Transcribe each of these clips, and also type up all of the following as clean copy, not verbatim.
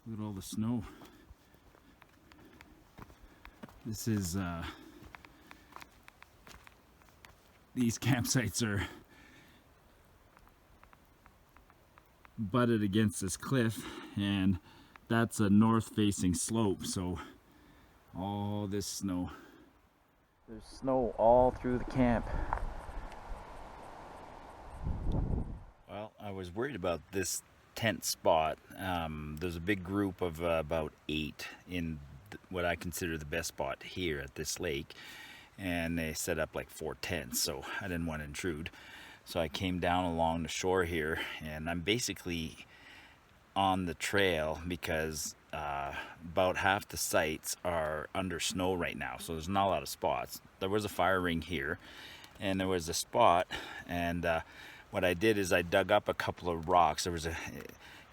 Look at all the snow. This is, these campsites are butted against this cliff, and that's a north-facing slope, so all this snow. There's snow all through the camp. Well, I was worried about this tent spot. There's a big group of about 8 in what I consider the best spot here at this lake, and they set up like 4 tents, so I didn't want to intrude. So I came down along the shore here, and I'm basically on the trail because about half the sites are under snow right now, so there's not a lot of spots. There was a fire ring here, and there was a spot, and what I did is I dug up a couple of rocks. There was a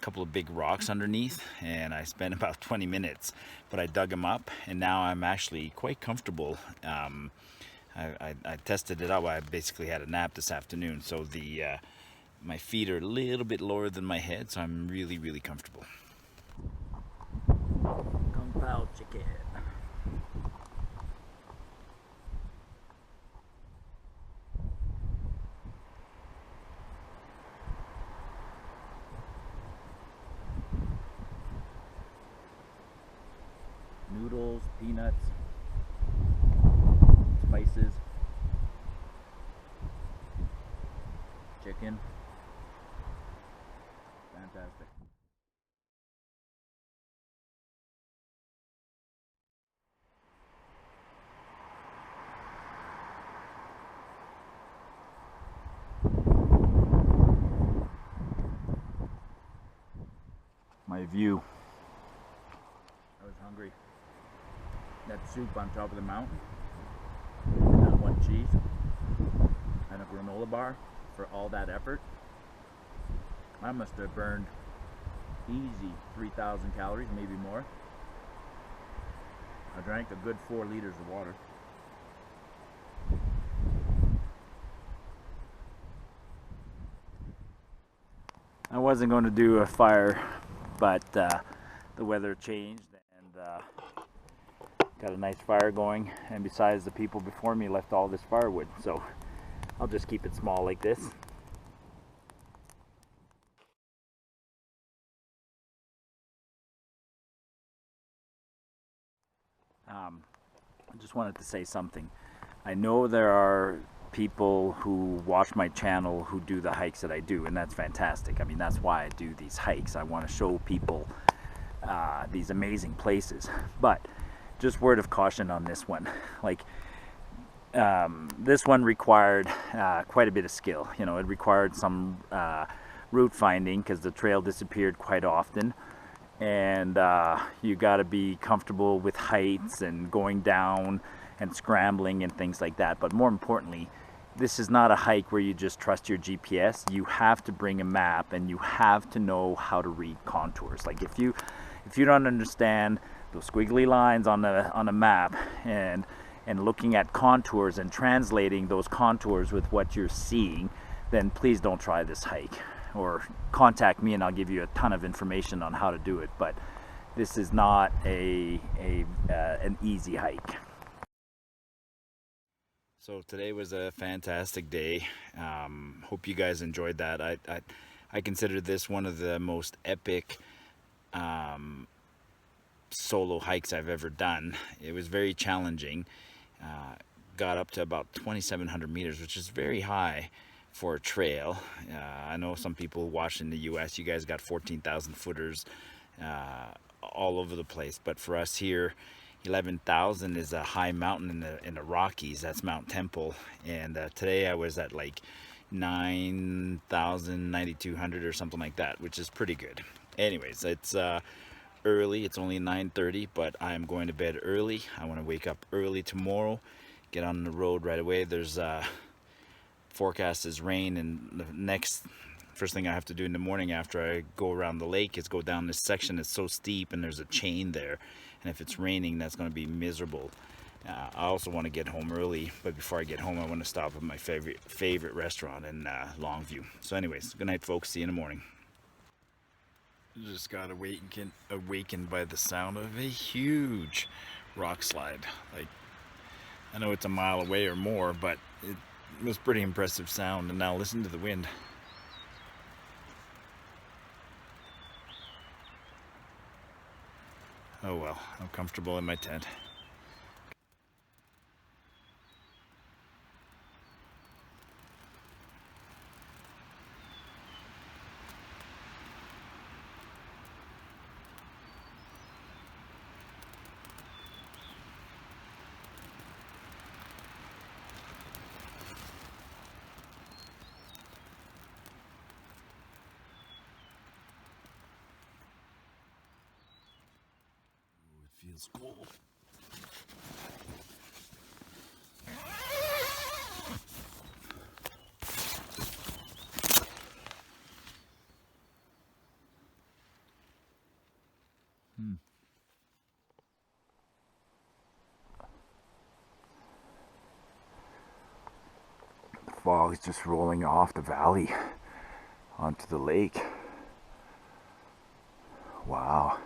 couple of big rocks underneath, and I spent about 20 minutes, but I dug them up, and now I'm actually quite comfortable. I tested it out. I basically had a nap this afternoon, so my feet are a little bit lower than my head, so I'm really, really comfortable. Kung Pao chicken. Noodles, peanuts, spices, chicken. Fantastic. My view. I was hungry. That soup on top of the mountain, and that one cheese, and a granola bar for all that effort. I must have burned easy 3,000 calories, maybe more. I drank a good 4 liters of water. I wasn't going to do a fire, but the weather changed, and got a nice fire going, and besides, the people before me left all this firewood, so I'll just keep it small like this. I just wanted to say something. I know there are people who watch my channel who do the hikes that I do, and that's fantastic. I mean, that's why I do these hikes. I want to show people these amazing places, but just word of caution on this one. Like, this one required quite a bit of skill. You know, it required some route finding because the trail disappeared quite often, and you got to be comfortable with heights and going down and scrambling and things like that. But more importantly, this is not a hike where you just trust your GPS. You have to bring a map, and you have to know how to read contours. Like, if you don't understand those squiggly lines on a map, and looking at contours and translating those contours with what you're seeing, then please don't try this hike, or contact me and I'll give you a ton of information on how to do it. But this is not an easy hike. So today was a fantastic day. Hope you guys enjoyed that. I consider this one of the most epic solo hikes I've ever done. It was very challenging. Got up to about 2,700 meters, which is very high for a trail. I know some people watching the US, you guys got 14,000 footers all over the place, but for us here, 11,000 is a high mountain in the Rockies. That's Mount Temple, and today I was at like 9,000, 9,200 or something like that, which is pretty good. Anyways, it's early. It's only 9:30, but I'm going to bed early. I want to wake up early tomorrow, get on the road right away. There's forecast is rain, and the first thing I have to do in the morning after I go around the lake is go down this section. It's so steep, and there's a chain there, and if it's raining, that's going to be miserable. I also want to get home early, but before I get home, I want to stop at my favorite restaurant in Longview. So anyways, good night, folks. See you in the morning. Just got awakened by the sound of a huge rock slide. Like, I know it's a mile away or more, but it was pretty impressive sound. And now listen to the wind. Oh well, I'm comfortable in my tent. Feels cold. The fog is just rolling off the valley onto the lake. Wow.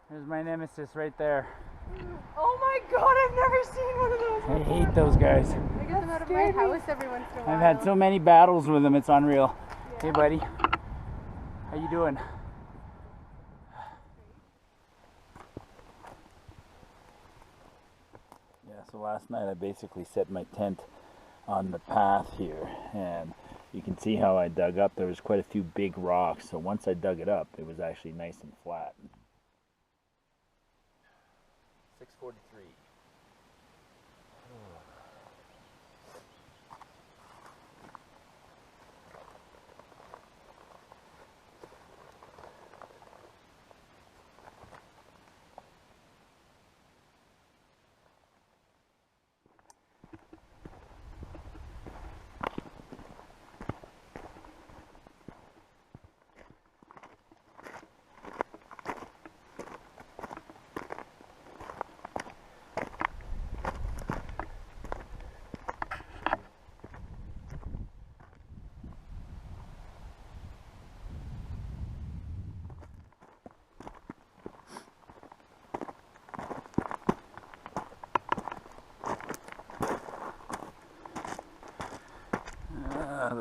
There's my nemesis right there. Oh my god, I've never seen one of those before. I hate those guys. I get them out of my house every once in a while. I've had so many battles with them, it's unreal. Yeah. Hey buddy, how you doing? Yeah, so last night I basically set my tent on the path here, and you can see how I dug up. There was quite a few big rocks, so once I dug it up, it was actually nice and flat. 6:43.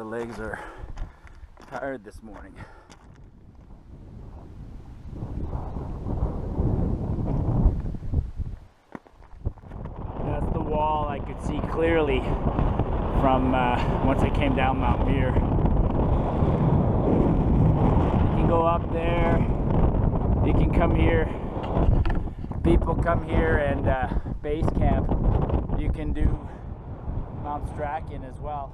legs are tired this morning. That's the wall I could see clearly from once I came down Mount Muir. You can go up there, you can come here. People come here and base camp. You can do Mount Strachan as well.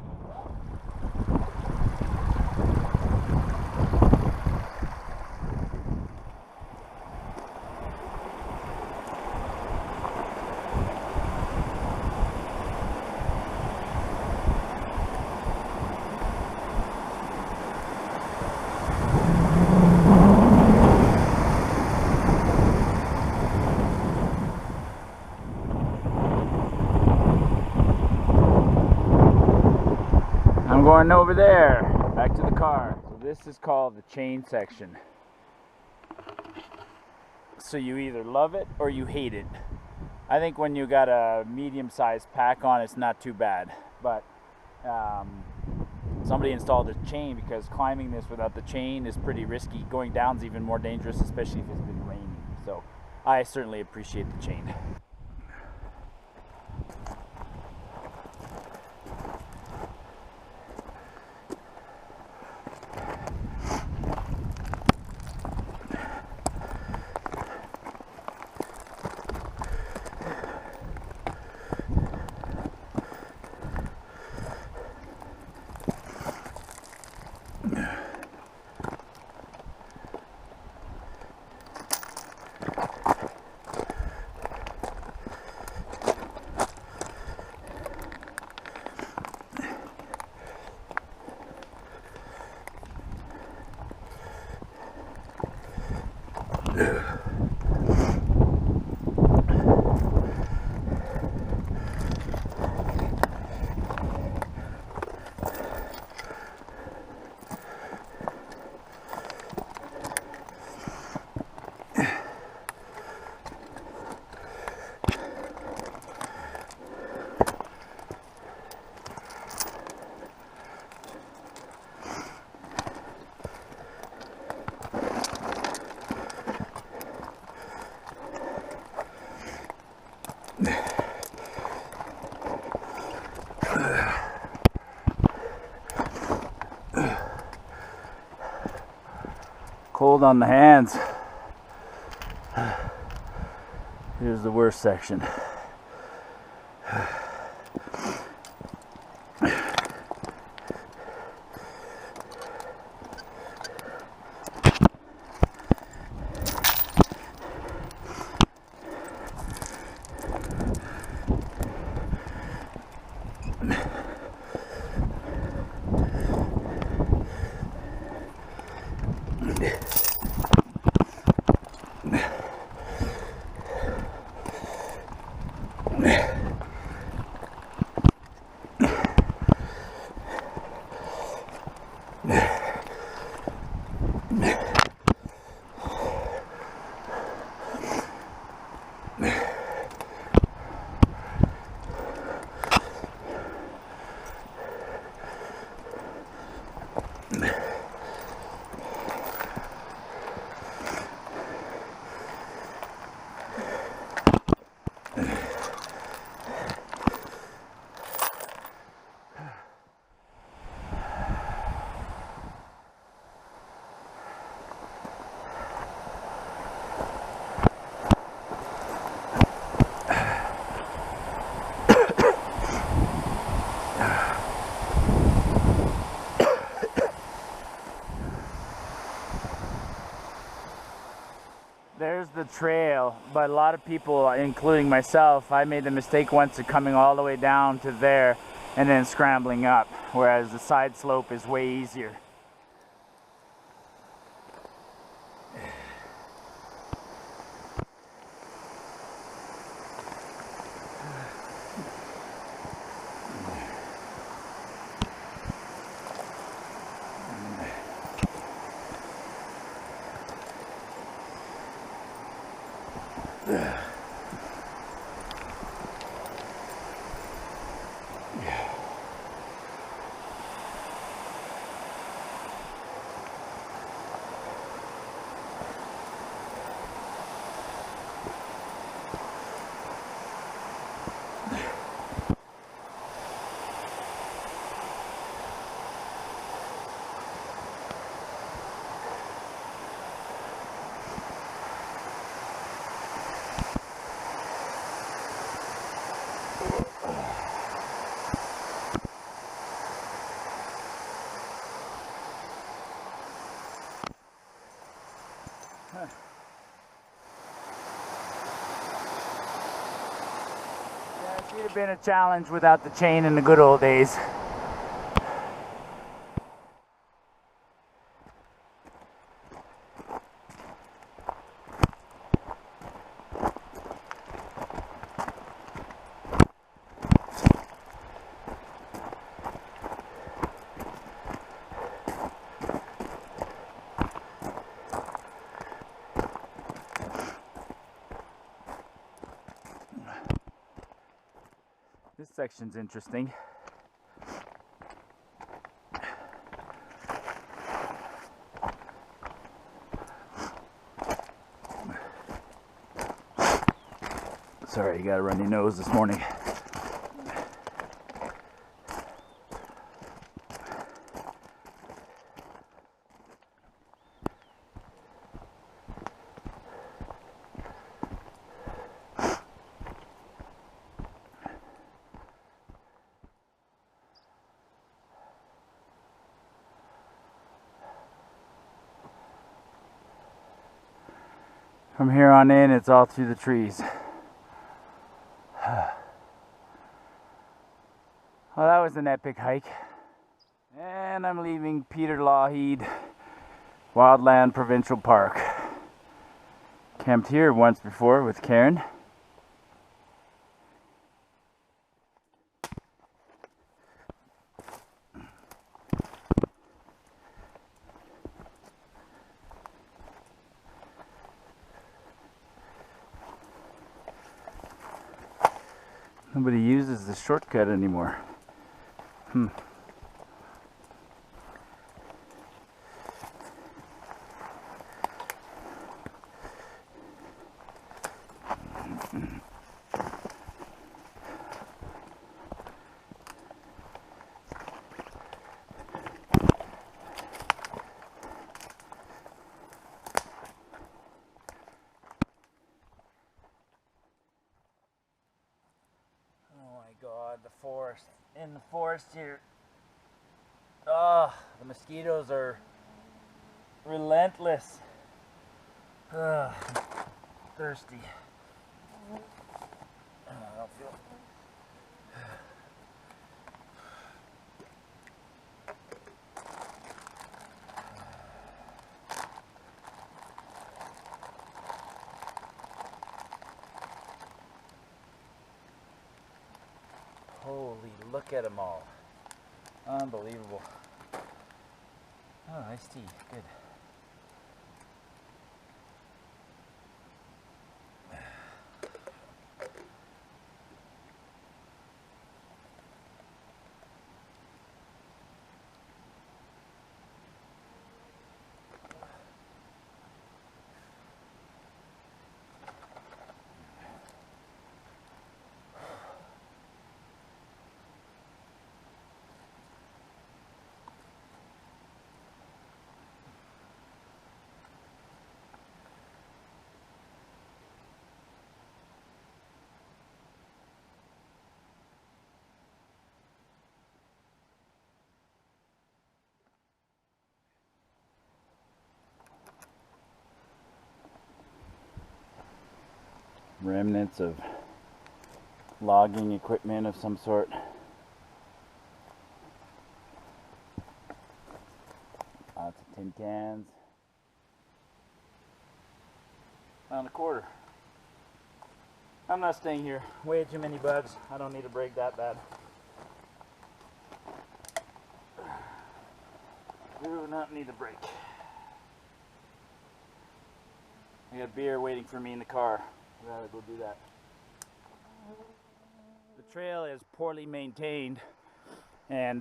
I'm going over there, back to the car. So this is called the chain section. So you either love it or you hate it. I think when you got a medium-sized pack on, it's not too bad. But somebody installed a chain because climbing this without the chain is pretty risky. Going down is even more dangerous, especially if it's been raining. So I certainly appreciate the chain. Cold on the hands. Here's the worst section. There's the trail, but a lot of people, including myself, I made the mistake once of coming all the way down to there and then scrambling up, whereas the side slope is way easier. It'd have been a challenge without the chain in the good old days. This section's interesting. Sorry, you got a runny nose this morning. From here on in, it's all through the trees. Well, that was an epic hike. And I'm leaving Peter Lougheed Wildland Provincial Park. Camped here once before with Karen. Nobody uses the shortcut anymore. God, the forest. In the forest here. Oh, the mosquitoes are relentless. Ugh, thirsty. I don't feel. Holy, look at them all. Unbelievable. Oh, iced tea. Good. Remnants of logging equipment of some sort. Lots of tin cans. Found a quarter. I'm not staying here. Way too many bugs. I don't need a break that bad. Do not need a break. I got beer waiting for me in the car. I'd rather go do that. The trail is poorly maintained and,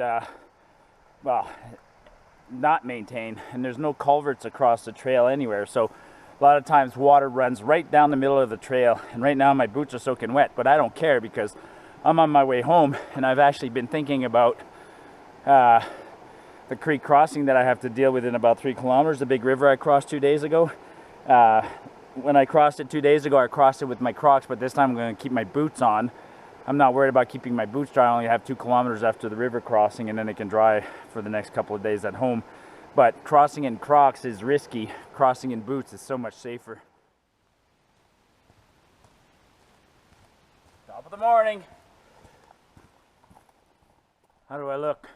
well, not maintained, and there's no culverts across the trail anywhere, so a lot of times water runs right down the middle of the trail, and right now my boots are soaking wet, but I don't care because I'm on my way home, and I've actually been thinking about the creek crossing that I have to deal with in about 3 kilometers, the big river I crossed 2 days ago. When I crossed it 2 days ago, I crossed it with my Crocs, but this time I'm going to keep my boots on. I'm not worried about keeping my boots dry. I only have 2 kilometers after the river crossing, and then it can dry for the next couple of days at home. But crossing in Crocs is risky. Crossing in boots is so much safer. Top of the morning. How do I look?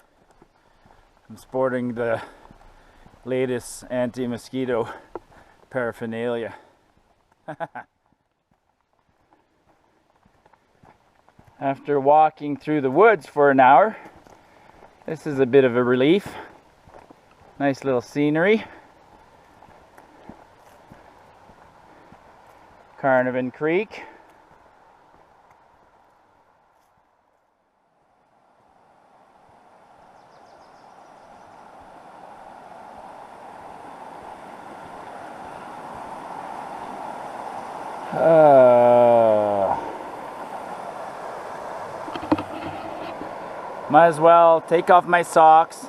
I'm sporting the latest anti-mosquito paraphernalia. After walking through the woods for an hour, this is a bit of a relief. Nice little scenery. Carnarvon Creek. Might as well take off my socks,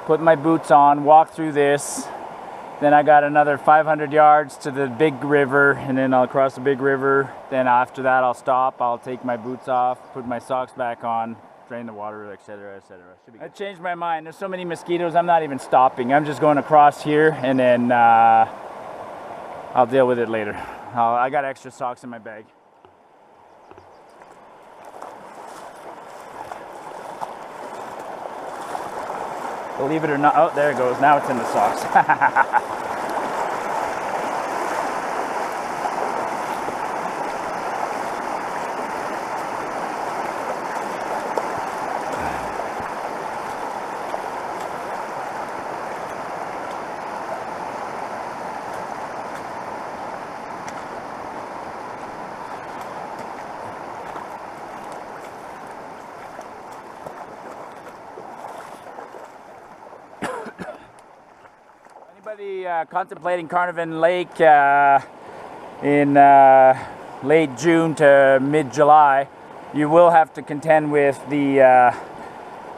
put my boots on, walk through this. Then I got another 500 yards to the big river, and then I'll cross the big river. Then after that I'll stop, I'll take my boots off, put my socks back on, drain the water, etc., etc. I changed my mind. There's so many mosquitoes, I'm not even stopping. I'm just going across here, and then I'll deal with it later. I got extra socks in my bag. Believe it or not, oh, there it goes. Now it's in the socks. Contemplating Carnarvon Lake in late June to mid-July, you will have to contend with the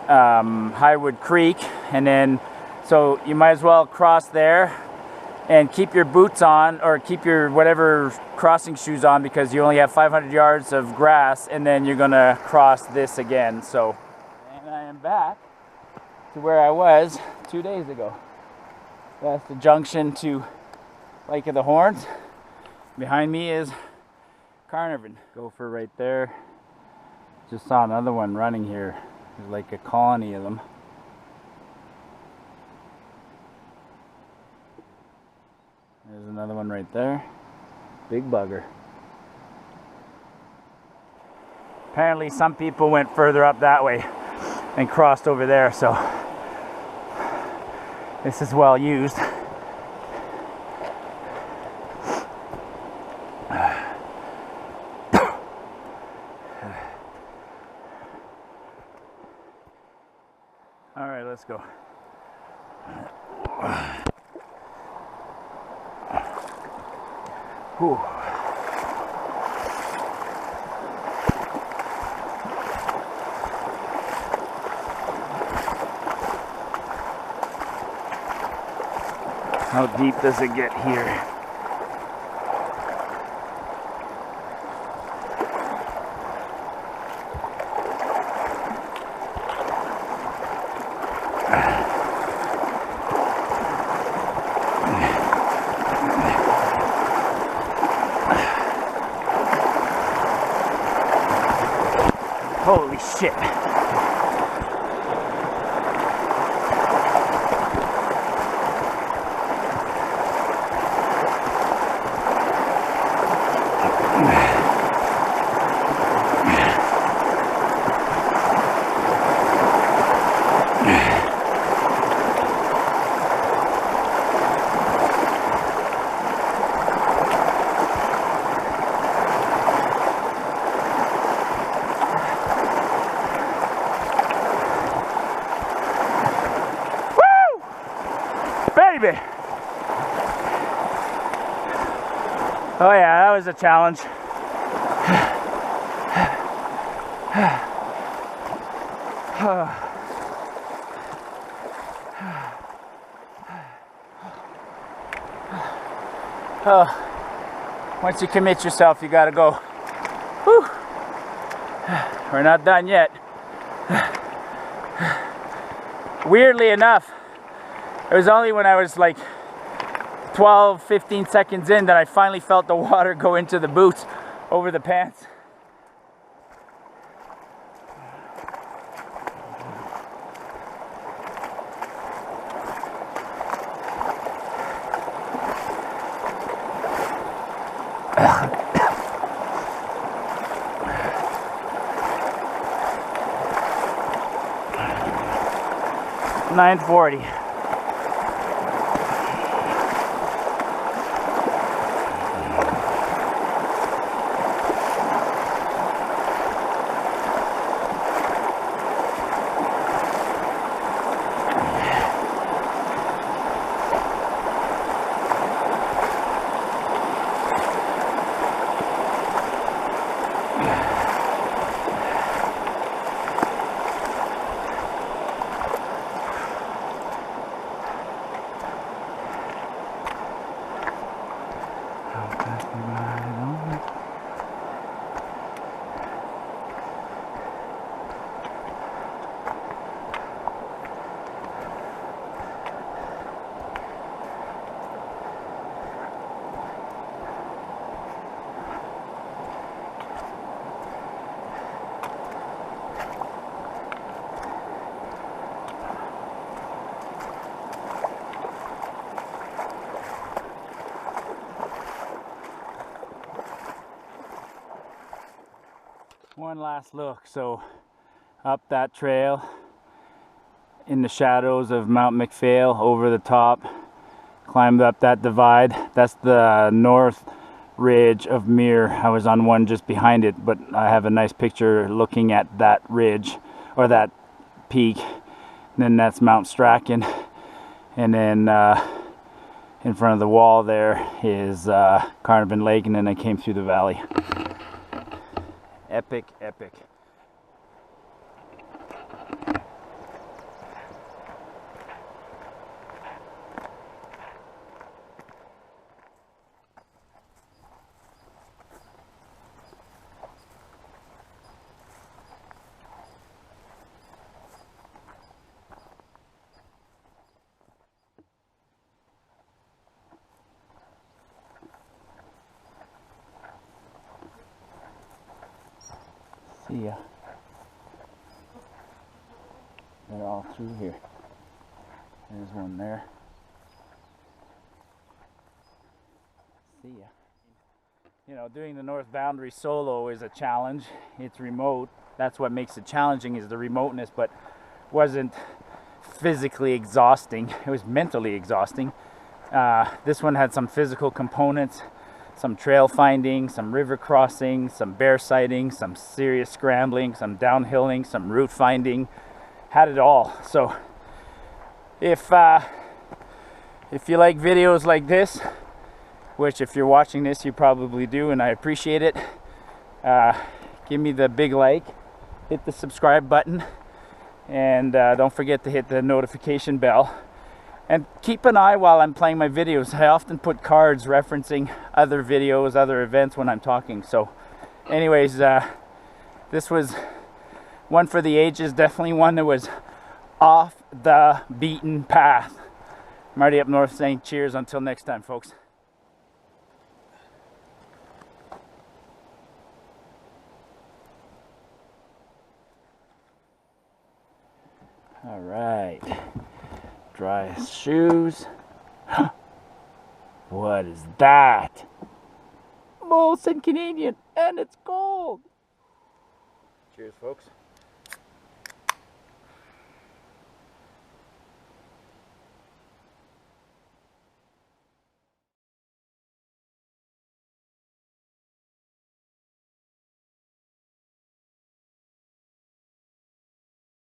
Highwood Creek, and then so you might as well cross there and keep your boots on, or keep your whatever crossing shoes on, because you only have 500 yards of grass, and then you're gonna cross this again. So, and I am back to where I was 2 days ago. That's the junction to Lake of the Horns. Behind me is Carnarvon. Gopher right there. Just saw another one running here. There's like a colony of them. There's another one right there. Big bugger. Apparently some people went further up that way and crossed over there, so this is well used. All right, let's go. Whew. How deep does it get here? Holy shit. Oh yeah, that was a challenge. Once you commit yourself, you gotta go. Whew. We're not done yet. Weirdly enough, it was only when I was like 12-15 seconds in that I finally felt the water go into the boots over the pants. 940. One last look. So up that trail in the shadows of Mount McPhail, over the top, climbed up that divide. That's the north ridge of Muir. I was on one just behind it, but I have a nice picture looking at that ridge, or that peak. And then that's Mount Strachan, and then in front of the wall there is Carnarvon Lake, and then I came through the valley. Epic, epic. See ya. They're all through here. There's one there. See ya. You know, doing the north boundary solo is a challenge. It's remote. That's what makes it challenging, is the remoteness, but wasn't physically exhausting. It was mentally exhausting. This one had some physical components. Some trail finding, some river crossing, some bear sighting, some serious scrambling, some downhilling, some route finding. Had it all. So if you like videos like this, which if you're watching this you probably do, and I appreciate it, give me the big like, hit the subscribe button, and don't forget to hit the notification bell. And keep an eye while I'm playing my videos. I often put cards referencing other videos, other events when I'm talking. So anyways, this was one for the ages. Definitely one that was off the beaten path. Martyupnorth saying cheers until next time, folks. All right. Dry shoes. What is that? Molson Canadian, and it's cold. Cheers, folks.